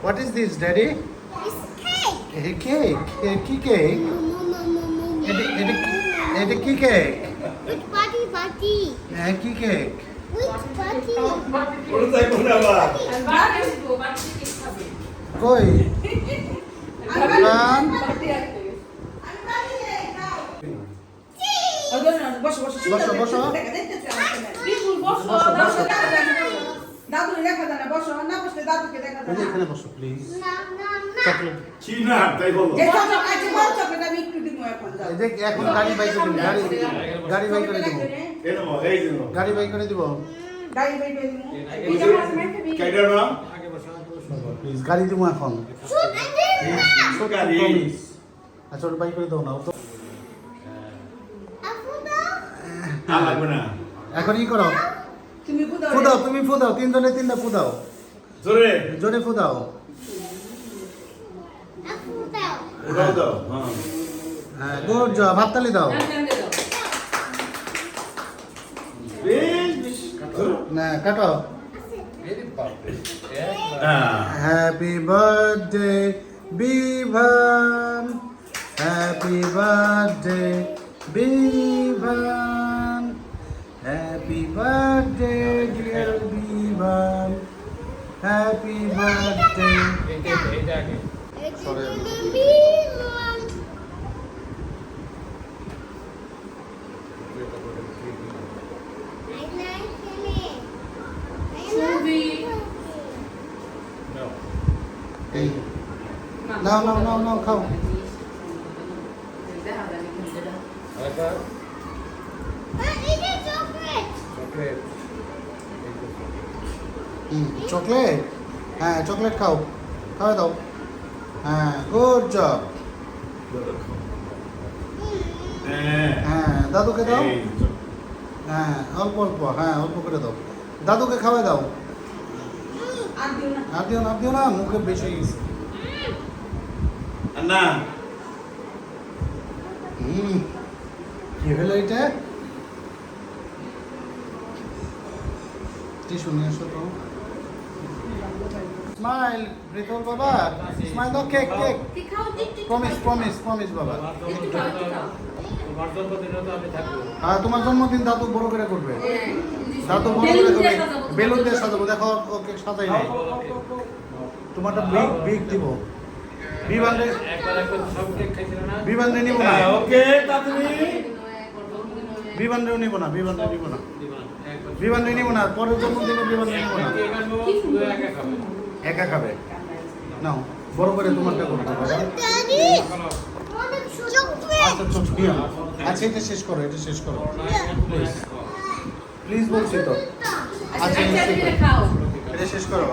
What is this, Daddy? It's cake. A cake. কি cake? এটা কি কেক? With party. হ্যাঁ কি কেক? With party. কই? রান বসো বসো দাদু দেখা যায় না বসো না বসলে দাদুকে দেখা যায় না এখানে বসো প্লিজ No. চকলেট চীনা তাই বলো যে চকলেট আছে বড় চকলেট আমি একটু দিব এখন দাও এই যে এখন গাড়ি বাই করে দিব গাড়ি বাই করে দিব এই নাও এই যে নাও গাড়ি বাই করে দিব গাড়ি বের করে দিব কাইডা না প্লিজ গাড়ি দিব এখন গাড়ি প্রমিস আচ্ছা ওটা বাই করে দাও না তো না লাগবে না এখন ই করো তুমি বুদাও ফুদাও তুমি ফুদাও তিনজনে তিনটা ফুদাও জোরে জোরে ফুদাও দাও দাও হ্যাঁ হ্যাঁ গুড জব হাততালি দাও বেশ না কাটো হ্যাঁ happy birthday Vivaan happy birthday Vivaan happy birthday dear Vivaan happy birthday এই নাও নাও নাও নাও খাও চকলেট হ্যাঁ চকলেট খাও খাওয়া দাও হ্যাঁ গুড জব হ্যাঁ দাদুকে দাও হ্যাঁ অল্প অল্প হ্যাঁ অল্প করে দাও দাদুকে খাওয়াই দাও আর দিও না আর দিও না মুখে বেশি হয়ে গেছে না কি হলো এটা টিস্যু নিয়ে এসো তো স্মাইল রিতল বাবা স্মাইল দাও কেক কেক প্রমিস বাবা হ্যাঁ তোমার জন্মদিন দাদু বড় করে করবে দাদু বড় করে করবে বেলুন দিয়ে সাজাবো দেখো ওকে সাজাই নাই তোমারটা বিগ দিব বিবান নিব না ওকে তাড়াতাড়ি বিবান নিব না বিবান নিব না পরের জন্মদিনে বিবান নিব না একা খাবে নাও বড় করে তোমারটা করতে বাবা আচ্ছা ছোট নিও আচ্ছা এটা শেষ করো প্লিজ বলছি তো আচ্ছা এটা শেষ করো